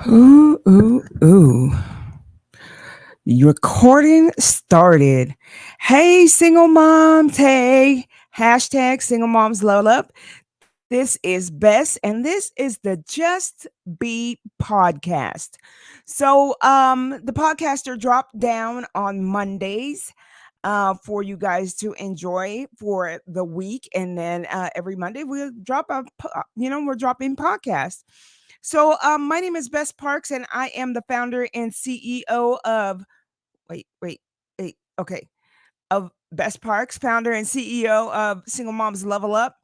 Ooh, ooh, ooh. Recording started. Hey, single moms. Hey, hashtag single moms level up. This is Bess, and this is the Just Be podcast. The podcaster dropped down on Mondays for you guys to enjoy for the week. And then every Monday we'll we're dropping podcasts. My name is Bess Parks, and I am the founder and CEO of okay, of Bess Parks, founder and CEO of Single Moms Level Up.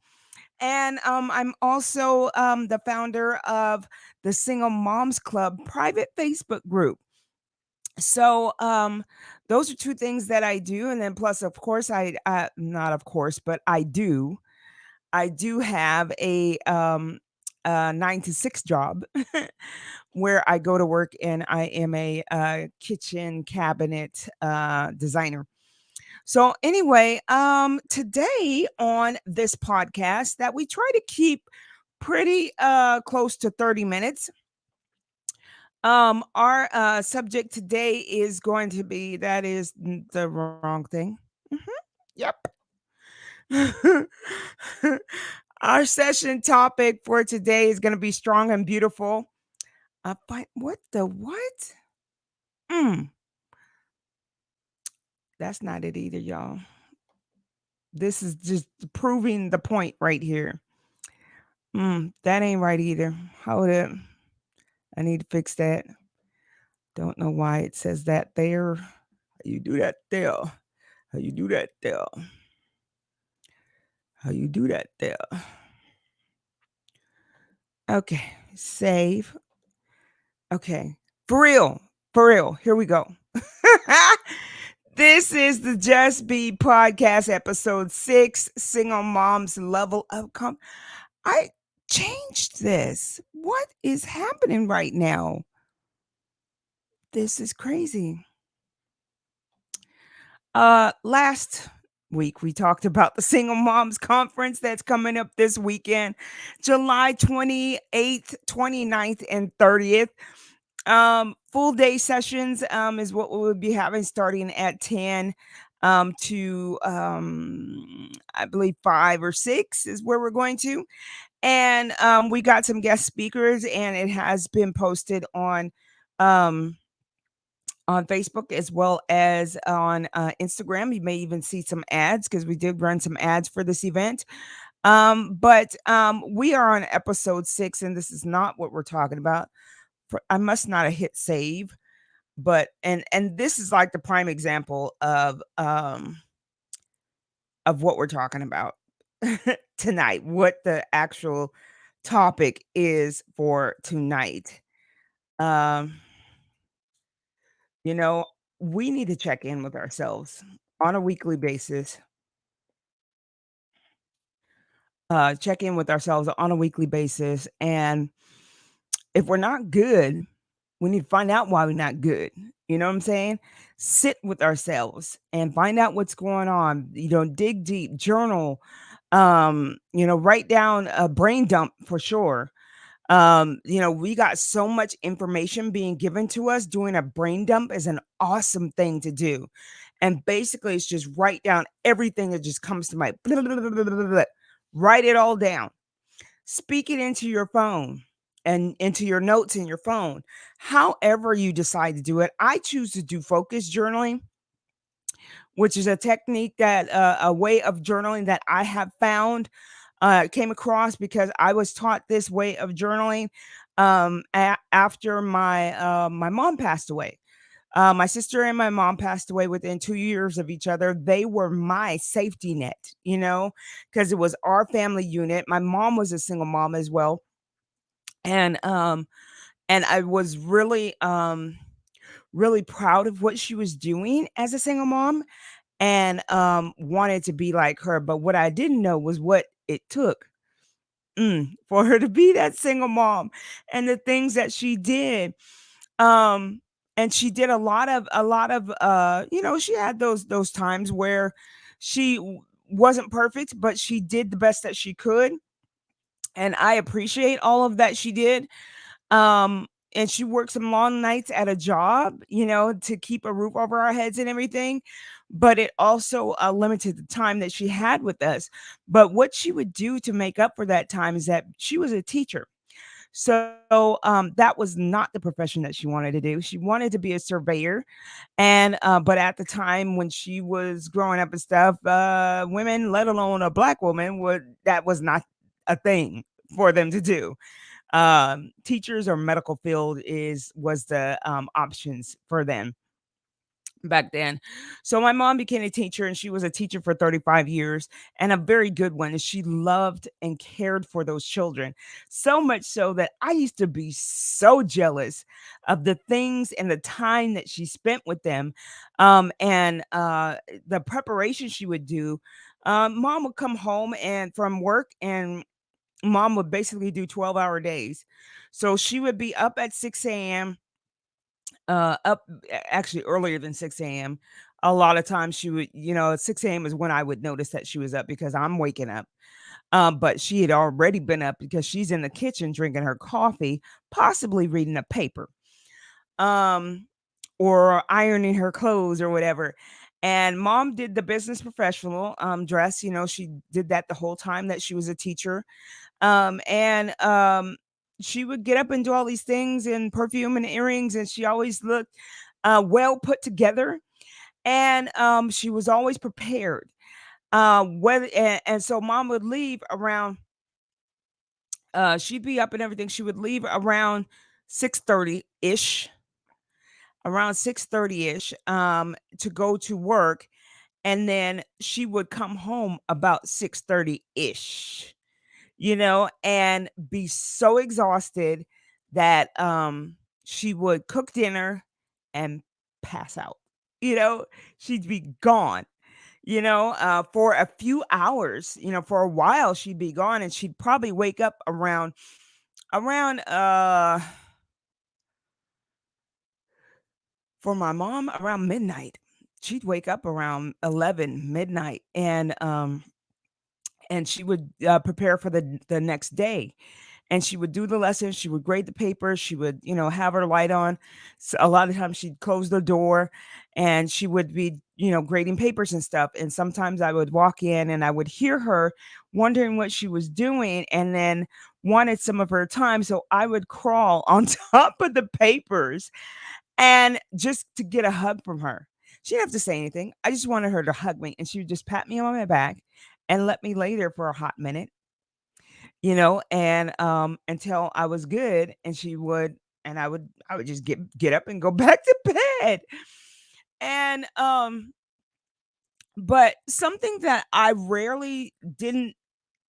And I'm also the founder of the Single Moms Club private Facebook group. So those are two things that I do. And then plus, of course, not of course, but I do have a 9 to 6 job where I go to work and I am a kitchen cabinet designer. So anyway, today on this podcast that we try to keep pretty close to 30 minutes. Our subject today is going to be the wrong thing. Yep. Our session topic for today is going to be strong and beautiful. But what the what? Mm, that's not it either, y'all. This is just proving the point right here. That ain't right either. Hold it. I need to fix that. Don't know why it says that there. How you do that there? How you do that there? How you do that there? Okay, save. Okay, for real, for real. Here we go. This is the Just Be podcast, episode 6. Single moms level up. I changed this. What is happening right now? This is crazy. Last week we talked about the Single Moms Conference that's coming up this weekend, July 28th, 29th, and 30th. Full day sessions is what we will be having starting at 10 to I believe 5 or 6 is where we're going to. And we got some guest speakers, and it has been posted um on Facebook as well as on Instagram. You may even see some ads because we did run some ads for this event. But we are on episode 6, and this is not what we're talking about. I must not have hit save, but and this is like the prime example of what we're talking about tonight. What the actual topic is for tonight. Um, you know, we need to check in with ourselves on a weekly basis. Check in with ourselves on a weekly basis, and if we're not good, we need to find out why we're not good. You know what I'm saying? Sit with ourselves and find out what's going on. Dig deep, journal, write down a brain dump for sure. We got so much information being given to us. Doing a brain dump is an awesome thing to do. And basically, it's just write down everything that just comes to mind. Write it all down. Speak it into your phone and into your notes in your phone. However you decide to do it. I choose to do focus journaling, which is a technique a way of journaling that I have found, came across because I was taught this way of journaling after my mom passed away. My sister and my mom passed away within 2 years of each other. They were my safety net, because it was our family unit. My mom was a single mom as well, and I was really proud of what she was doing as a single mom, and wanted to be like her. But what I didn't know was what it took for her to be that single mom and the things that she did. Um, and she did she had those times where wasn't perfect, but she did the best that she could. And I appreciate all of that she did. and she worked some long nights at a job, to keep a roof over our heads and everything, but it also, limited the time that she had with us. But what she would do to make up for that time is that she was a teacher. So, that was not the profession that she wanted to do. She wanted to be a surveyor, and, but at the time when she was growing up and stuff, women, let alone a black woman, would that was not a thing for them to do. Teachers or medical field is was the, options for them back then. So my mom became a teacher, and she was a teacher for 35 years, and a very good one. And she loved and cared for those children. So much so that I used to be so jealous of the things and the time that she spent with them. And the preparation she would do. Mom would come home and from work, and mom would basically do 12-hour days. So she would be up at 6 a.m., actually earlier than 6 a.m. A lot of times she would, 6 a.m. is when I would notice that she was up because I'm waking up. But she had already been up because she's in the kitchen drinking her coffee, possibly reading a paper, um, or ironing her clothes or whatever. And mom did the business professional dress. She did that the whole time that she was a teacher. And she would get up and do all these things and perfume and earrings, and she always looked well put together, and she was always prepared. And so mom would leave around. She'd be up and everything. She would leave around 6:30 ish, around 6:30 ish, to go to work, and then she would come home about 6:30 ish, and be so exhausted that, she would cook dinner and pass out, you know? She'd be gone, for a few hours, for a while she'd be gone, and she'd probably wake up around, for my mom, around midnight. She'd wake up around 11, midnight, and she would, prepare for the next day. And she would do the lessons, she would grade the papers, she would, have her light on. A lot of times she'd close the door, and she would be, grading papers and stuff. And sometimes I would walk in and I would hear her wondering what she was doing, and then wanted some of her time. So I would crawl on top of the papers and just to get a hug from her. She didn't have to say anything. I just wanted her to hug me, and she would just pat me on my back and let me lay there for a hot minute, and until I was good, and I would just get up and go back to bed. And but something that I rarely didn't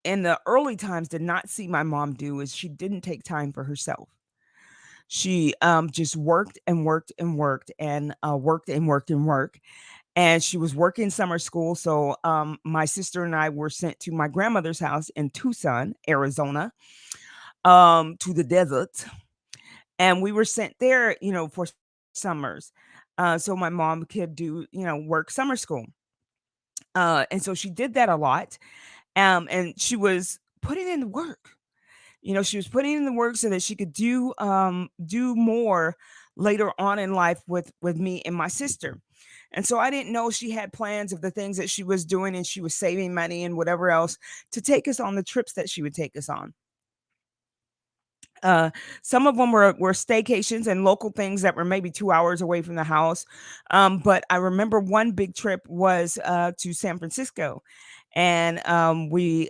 in the early times did not see my mom do is she didn't take time for herself. She just worked and worked and worked and worked and worked and worked. And she was working summer school. So my sister and I were sent to my grandmother's house in Tucson, Arizona, to the desert, and we were sent there, for summers. So my mom could do, work summer school. And so she did that a lot. And she was putting in the work. She was putting in the work so that she could do more later on in life with me and my sister. And so I didn't know she had plans of the things that she was doing, and she was saving money and whatever else to take us on the trips that she would take us on. Uh, some of them were staycations and local things that were maybe 2 hours away from the house. But I remember one big trip was, to San Francisco, and, we,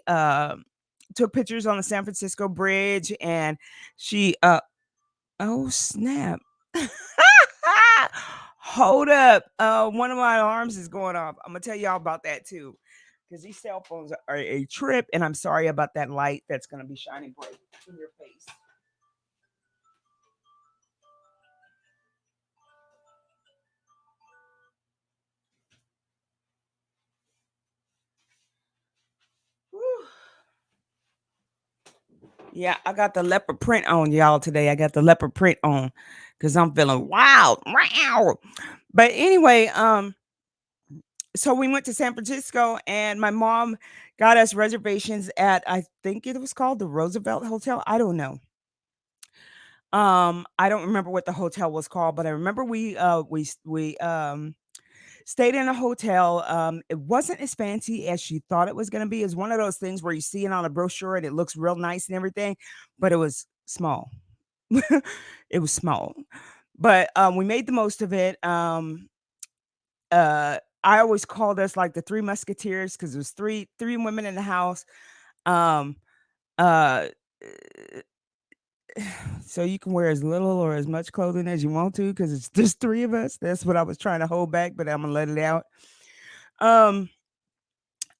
took pictures on the San Francisco Bridge, and she, oh, snap. Hold up, one of my alarms is going off. Imma tell y'all about that too, because these cell phones are a trip, and I'm sorry about that light that's gonna be shining bright in your face. Whew. Yeah, I got the leopard print on, y'all, today. I got the leopard print on because I'm feeling wild. Wow. But anyway, so we went to San Francisco, and my mom got us reservations at, I think it was called the Roosevelt Hotel. I don't know. I don't remember what the hotel was called, but I remember we stayed in a hotel. It wasn't as fancy as she thought it was gonna be. It's one of those things where you see it on a brochure and it looks real nice and everything, but it was small. It was small. But, we made the most of it. I always called us like the 3 Musketeers because there was three women in the house. Um, uh, so you can wear as little or as much clothing as you want to because it's just 3 of us. That's what I was trying to hold back, but Imma let it out. Um,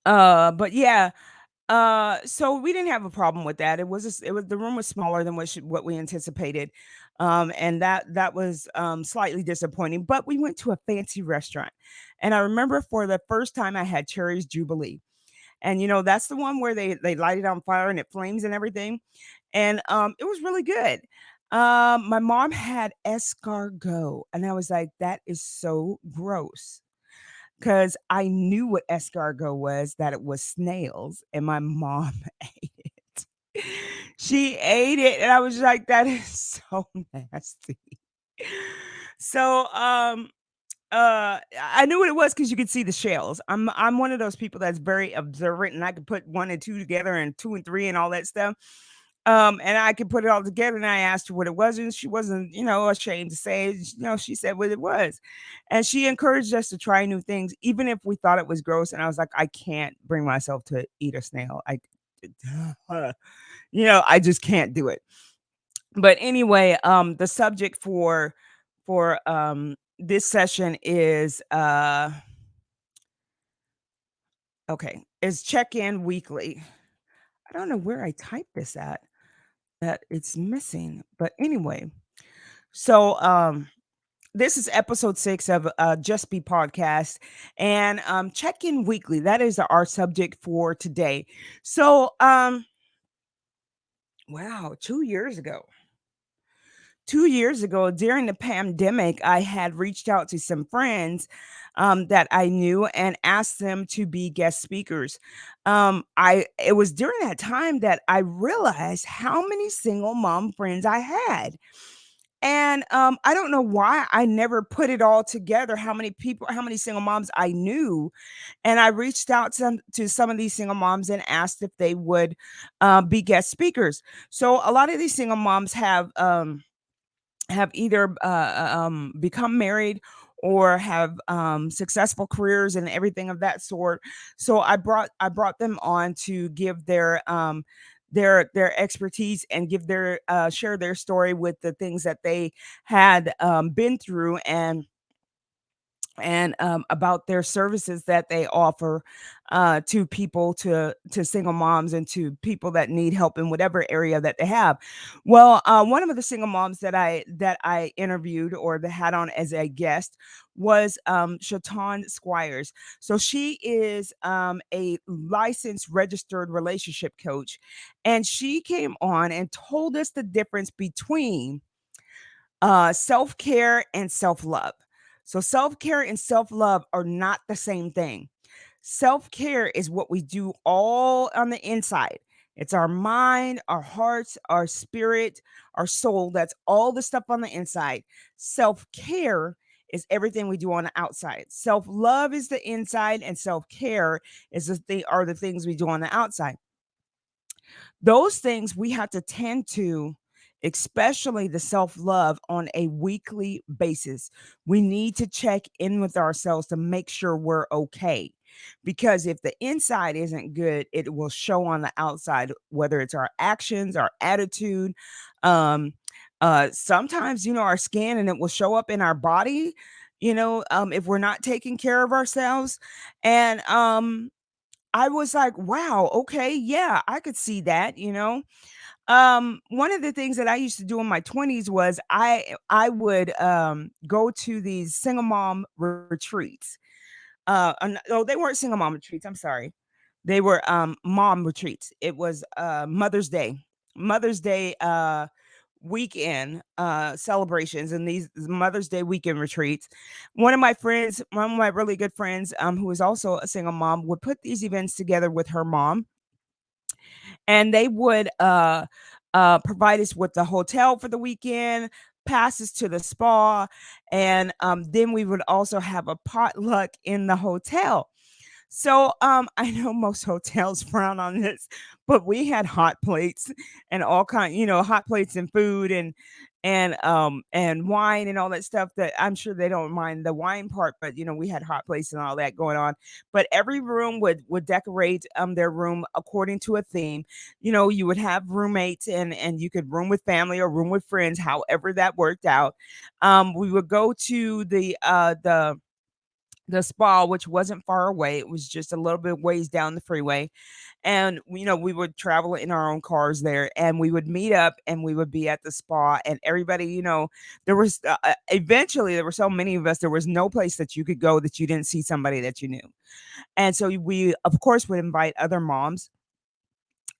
but yeah, so we didn't have a problem with that. It was the room was smaller than what we anticipated. And that was slightly disappointing, but we went to a fancy restaurant. And I remember for the first time I had Cherry's Jubilee. And that's the one where they light it on fire and it flames and everything. And it was really good. My mom had escargot and I was like, that is so gross. 'Cause I knew what escargot was, that it was snails, and my mom ate it. She ate it, and I was like, "That is so nasty." So, I knew what it was because you could see the shells. I'm one of those people that's very observant, and I could put 1 and 2 together and 2 and 3 and all that stuff. And I could put it all together, and I asked her what it was, and she wasn't, ashamed to say it. She said what it was. And she encouraged us to try new things, even if we thought it was gross. And I was like, I can't bring myself to eat a snail. I just can't do it. But anyway, the subject for this session is okay, is check-in weekly. I don't know where I typed this at that it's missing. But anyway, so this is episode 6 of Just Be Podcast and check-in weekly. That is our subject for today. So wow, 2 years ago. 2 years ago, during the pandemic, I had reached out to some friends that I knew and asked them to be guest speakers. I It was during that time that I realized how many single mom friends I had. And I don't know why I never put it all together, how many single moms I knew. And I reached out to some of these single moms and asked if they would be guest speakers. So a lot of these single moms have either become married or have successful careers and everything of that sort. So I brought them on to give their expertise and give their share their story with the things that they had been through and about their services that they offer to people, to single moms and to people that need help in whatever area that they have. Well, one of the single moms that I interviewed or that had on as a guest was Shatan Squires. So she is a licensed registered relationship coach, and she came on and told us the difference between self-care and self-love. So self-care and self-love are not the same thing. Self-care is what we do all on the inside. It's our mind, our hearts, our spirit, our soul. That's all the stuff on the inside. Self-care is everything we do on the outside. Self-love is the inside, and self-care are the things we do on the outside. Those things we have to tend to, especially the self-love, on a weekly basis. We need to check in with ourselves to make sure we're okay. Because if the inside isn't good, it will show on the outside, whether it's our actions, our attitude. Um, Sometimes, our skin, and it will show up in our body, if we're not taking care of ourselves. And I was like, "Wow, okay, yeah, I could see that." One of the things that I used to do in my 20s was I would go to these single mom retreats. No, they weren't single mom retreats, I'm sorry. They were mom retreats. It was Mother's Day. Mother's Day weekend celebrations and these Mother's Day weekend retreats. One of my really good friends, who is also a single mom, would put these events together with her mom, and they would provide us with the hotel for the weekend, passes to the spa, and then we would also have a potluck in the hotel. So, I know most hotels frown on this, but we had hot plates and all hot plates and food and wine and all that stuff that I'm sure they don't mind the wine part, but we had hot plates and all that going on. But every room would decorate their room according to a theme. You would have roommates and you could room with family or room with friends, however that worked out. We would go to the spa, which wasn't far away. It was just a little bit ways down the freeway. And, we would travel in our own cars there and we would meet up and we would be at the spa and everybody, there was eventually there were so many of us, there was no place that you could go that you didn't see somebody that you knew. And so we, of course, would invite other moms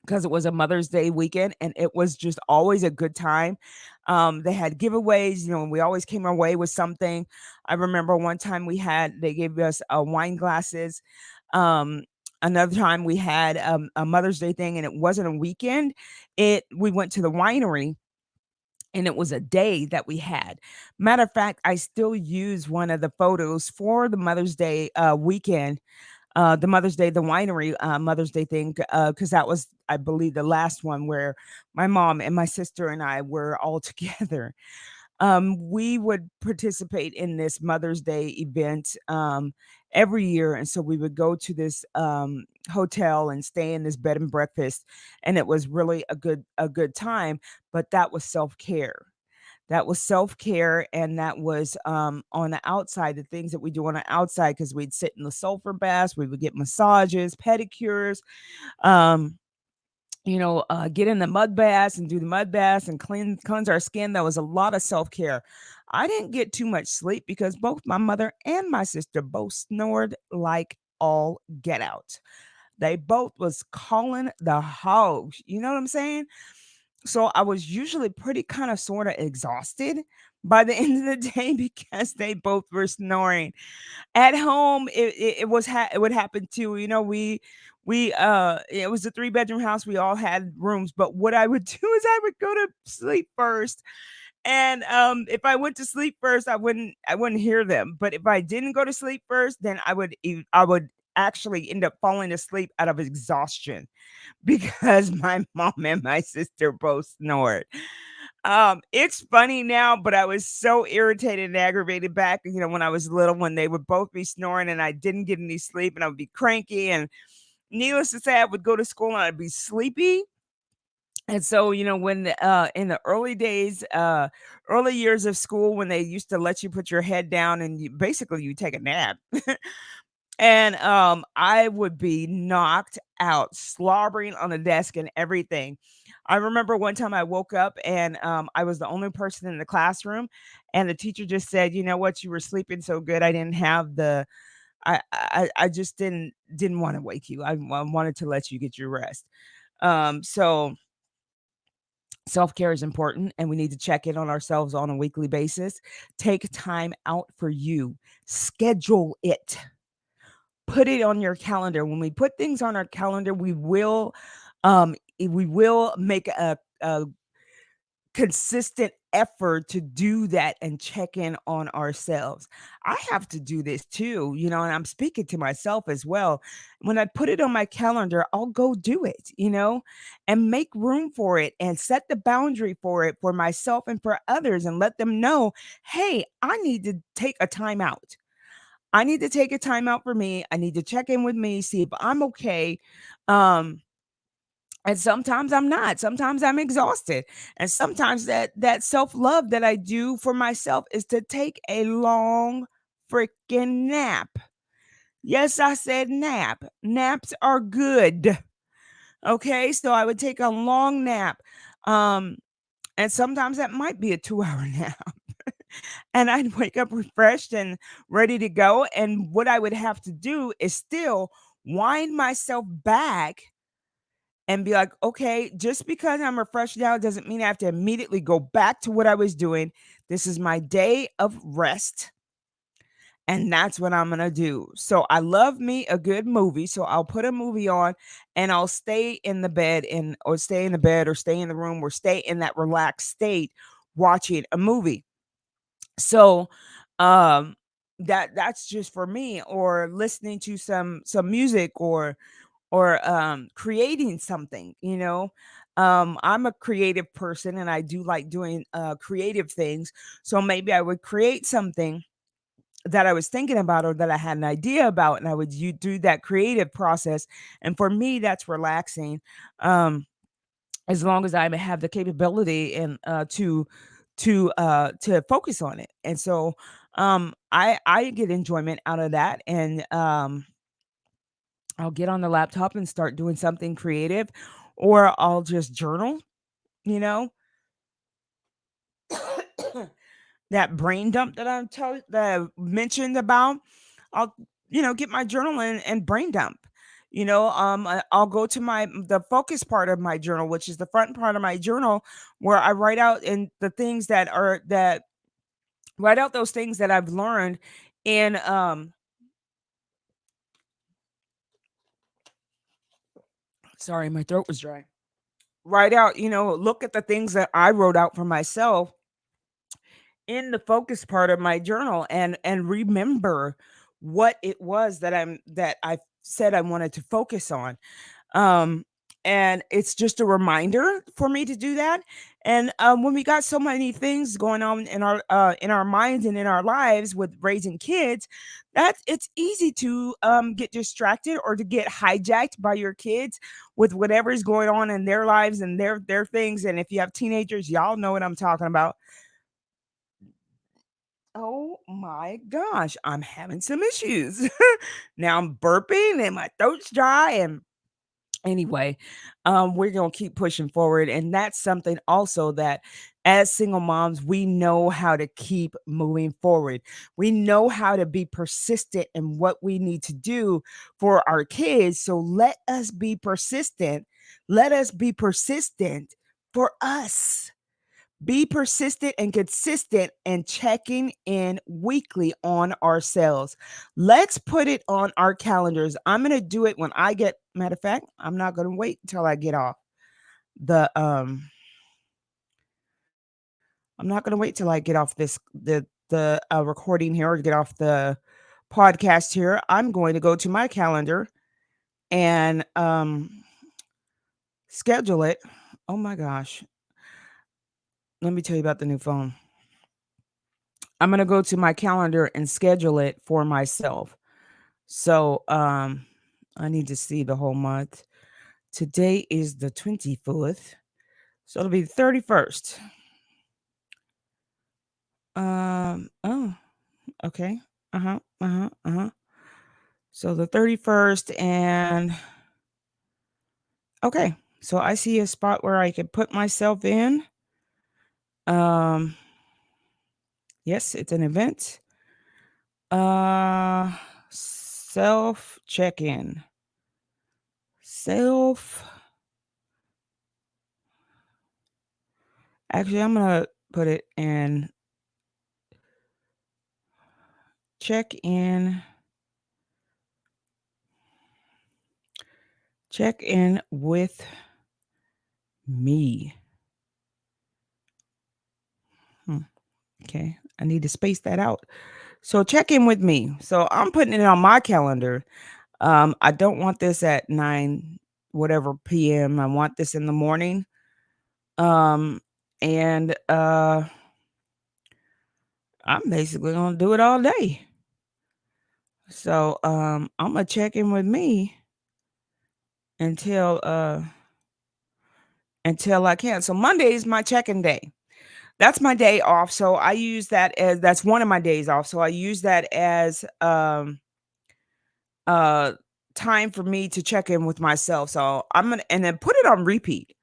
because it was a Mother's Day weekend and it was just always a good time. They had giveaways, and we always came away with something. I remember one time they gave us wine glasses. Um, Another time we had a Mother's Day thing and it wasn't a weekend. We went to the winery and it was a day that we had. Matter of fact, I still use one of the photos for the Mother's Day weekend, the winery, Mother's Day thing, because that was, I believe, the last one where my mom and my sister and I were all together. We would participate in this Mother's Day event, every year, and so we would go to this, hotel and stay in this bed and breakfast, and it was really a good time, but that was self-care. That was self-care, and that was, on the outside, the things that we do on the outside, because 'cause we'd sit in the sulfur baths, we would get massages, pedicures, um, get in the mud baths and do the mud baths and cleanse our skin. That was a lot of self-care. I didn't get too much sleep because both my mother and my sister both snored like all get out. They both was calling the hogs, you know what I'm saying? So I was usually pretty kinda sorta exhausted by the end of the day because they both were snoring. At home, it would happen too, it was a three-bedroom house, we all had rooms, but what I would do is I would go to sleep first, and, if I went to sleep first, I wouldn't hear them, but if I didn't go to sleep first, then I would actually end up falling asleep out of exhaustion because my mom and my sister both snored. It's funny now, but I was so irritated and aggravated back, when I was little, when they would both be snoring and I didn't get any sleep and I would be cranky. And needless to say, I would go to school and I'd be sleepy. And so, when in the early years of school, when they used to let you put your head down and basically you take a nap, and, I would be knocked out, slobbering on the desk and everything. I remember one time I woke up and, I was the only person in the classroom, and the teacher just said, "You know what? You were sleeping so good, I didn't have the I just didn't wanna wake you. I wanted to let you get your rest." So self-care is important, and we need to check in on ourselves on a weekly basis. Take time out for you. Schedule it. Put it on your calendar. When we put things on our calendar, we will make a consistent effort to do that and check in on ourselves. I have to do this too, and I'm speaking to myself as well. When I put it on my calendar, I'll go do it, and make room for it and set the boundary for it for myself and for others and let them know, "Hey, I need to take a time out. I need to take a time out for me. I need to check in with me, see if I'm okay." Um, and sometimes I'm not. Sometimes I'm exhausted. And sometimes that self-love that I do for myself is to take a long freaking nap. Yes, I said nap. Naps are good. Okay? So I would take a long nap. Um, and sometimes that might be a 2-hour nap. And I'd wake up refreshed and ready to go, and what I would have to do is still wind myself back and be like, "Okay, just because I'm refreshed now doesn't mean I have to immediately go back to what I was doing. This is my day of rest, and that's what I'm gonna do. So I love me a good movie, so I'll put a movie on and I'll stay in the bed and or stay in the bed or stay in the room or stay in that relaxed state watching a movie. So, um, that's just for me, or listening to some music, or creating something, you know? I'm a creative person and I do like doing creative things. So maybe I would create something that I was thinking about or that I had an idea about, and I would you do that creative process. And for me, that's relaxing. Um, as long as I have the capability and to focus on it. And so I get enjoyment out of that. And I'll get on the laptop and start doing something creative, or I'll just journal, you know. That brain dump that I mentioned about, I'll, get my journal in and brain dump. I'll go to the focus part of my journal, which is the front part of my journal, where I write out and the things that write out those things that I've learned. And sorry, my throat was dry. Write out, look at the things that I wrote out for myself in the focus part of my journal, and remember what it was that I said I wanted to focus on. Um, and it's just a reminder for me to do that. And when we got so many things going on in our minds and in our lives with raising kids, that it's easy to get distracted or to get hijacked by your kids with whatever is going on in their lives and their things. And if you have teenagers, y'all know what I'm talking about. Oh my gosh, I'm having some issues. Now I'm burping and my throat's dry. And anyway, we're gonna keep pushing forward. And that's something also that as single moms, we know how to keep moving forward. We know how to be persistent in what we need to do for our kids. So let us be persistent. Let us be persistent for us. Be persistent and consistent and checking in weekly on ourselves. Let's put it on our calendars. I'm going to do it when I get, matter of fact, I'm not going to wait until I get off the, I'm not going to wait till I get off the recording here or get off the podcast here. I'm going to go to my calendar and, schedule it. Oh my gosh. Let me tell you about the new phone. I'm going to go to my calendar and schedule it for myself. So, I need to see the whole month. Today is the 24th, so it'll be the 31st. Oh, okay. Uh-huh, uh-huh, uh-huh. So the 31st, and okay. So I see a spot where I could put myself in. Um, yes, it's an event. Uh, self check-in. Self Actually, I'm gonna put it in check in check in with me. Hmm, okay, I need to space that out. So check in with me. So I'm putting it on my calendar. I don't want this at 9 whatever PM. I want this in the morning. Um, and I'm basically gonna do it all day. So I'm gonna check in with me until until I can. So Monday is my check-in day. That's my day off, so I use that as that's one of my days off, so I use that as, uh, time for me to check in with myself, so I'm gonna and then put it on repeat.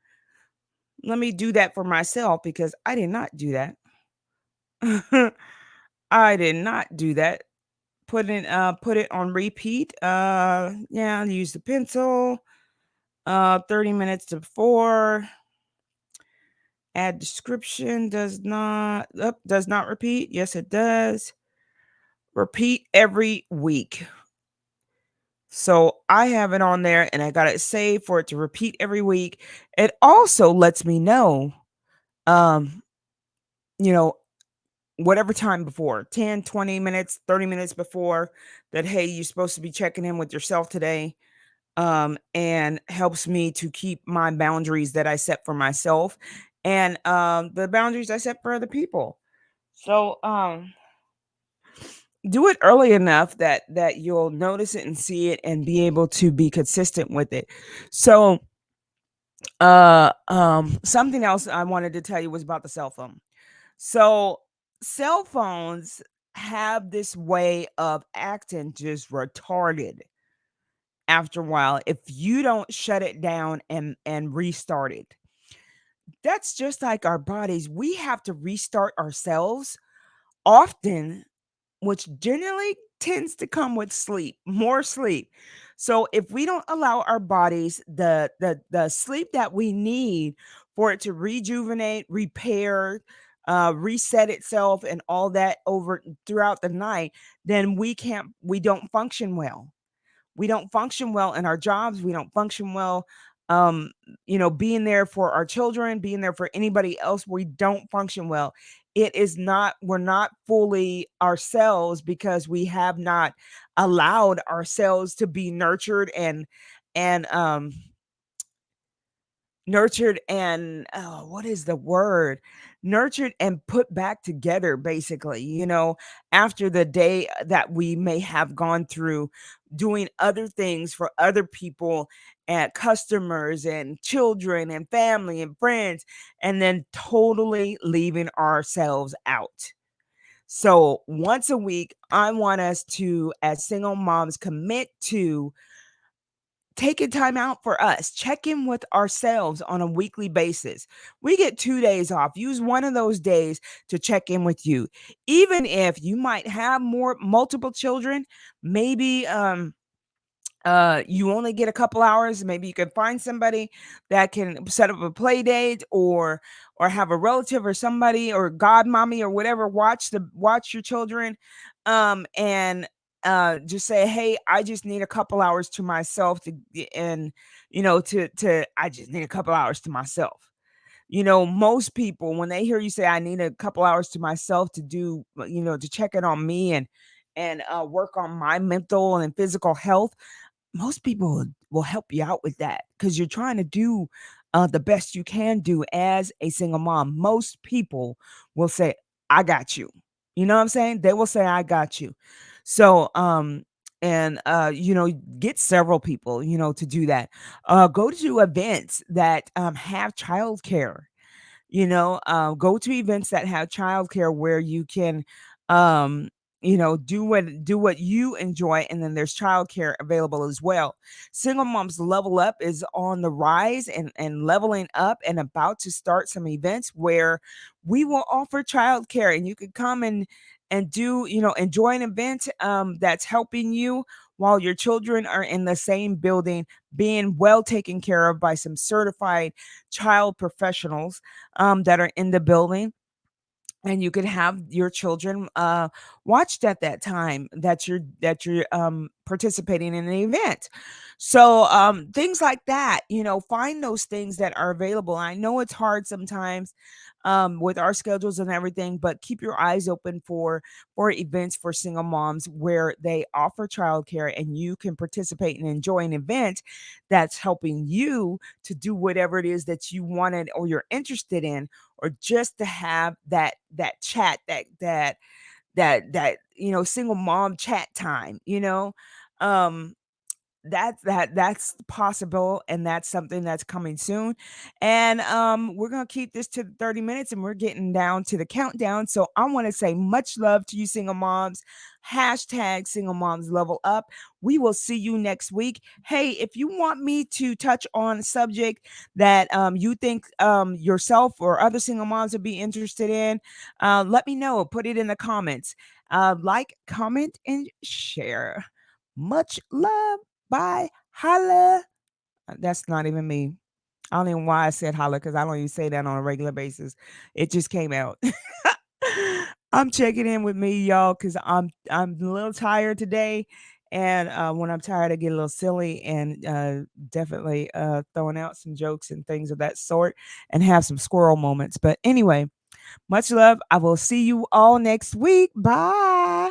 Let me do that for myself because I did not do that. I did not do that. Put it on repeat, yeah, use the pencil, 30 minutes to 4, add description, does not repeat, yes, it does. Repeat every week. So I have it on there and I got it saved for it to repeat every week. It also lets me know, um, you know, whatever time before 10, 20 minutes, 30 minutes before that, hey, you're supposed to be checking in with yourself today. And helps me to keep my boundaries that I set for myself and the boundaries I set for other people. So do it early enough that you'll notice it and see it and be able to be consistent with it. So something else I wanted to tell you was about the cell phone. So cell phones have this way of acting just retarded after a while if you don't shut it down and restart it. That's just like our bodies. We have to restart ourselves often, which generally tends to come with sleep, more sleep. So if we don't allow our bodies the sleep that we need for it to rejuvenate, repair, reset itself and all that over throughout the night, then we don't function well. We don't function well in our jobs. We don't function well, um, being there for our children, being there for anybody else. We don't function well. We're not fully ourselves because we have not allowed ourselves to be and nurtured and oh, what is the word? Nurtured and put back together, basically, after the day that we may have gone through doing other things for other people and customers and children and family and friends, and then totally leaving ourselves out. So once a week, I want us to, as single moms, commit to taking time out for us, check in with ourselves on a weekly basis. We get 2 days off. Use one of those days to check in with you. Even if you might have multiple children, maybe you only get a couple hours. Maybe you can find somebody that can set up a play date, or have a relative or somebody or godmommy or whatever watch your children, and just say, hey, I just need a couple hours to myself and to I just need a couple hours to myself. Most people, when they hear you say, I need a couple hours to myself to do, to check in on me and work on my mental and physical health, most people will help you out with that because you're trying to do the best you can do as a single mom. Most people will say, I got you. You know what I'm saying? They will say, I got you. So, and get several people, to do that. Go to events that have childcare. Go to events that have childcare where you can, do what you enjoy, and then there's childcare available as well. Single Moms Level Up is on the rise and leveling up and about to start some events where we will offer childcare, and you can come and do, enjoy an event that's helping you while your children are in the same building, being well taken care of by some certified child professionals that are in the building, and you could have your children watched at that time that you're participating in an event. So things like that, find those things that are available. I know it's hard sometimes with our schedules and everything, but keep your eyes open for events for single moms where they offer childcare and you can participate and enjoy an event that's helping you to do whatever it is that you wanted or you're interested in, or just to have that chat, that single mom chat time. um that's possible, and that's something that's coming soon. And we're gonna keep this to 30 minutes, and we're getting down to the countdown. So I want to say much love to you, single moms. Hashtag single moms level up. We will see you next week. Hey, if you want me to touch on a subject that you think yourself or other single moms would be interested in, let me know. Put it in the comments. Like, comment, and share. Much love. Bye. Holla. That's not even me. I don't even know why I said holla, because I don't even say that on a regular basis. It just came out. I'm checking in with me, y'all, because I'm a little tired today, and when I'm tired, I get a little silly and definitely throwing out some jokes and things of that sort, and have some squirrel moments. But anyway, much love. I will see you all next week. Bye.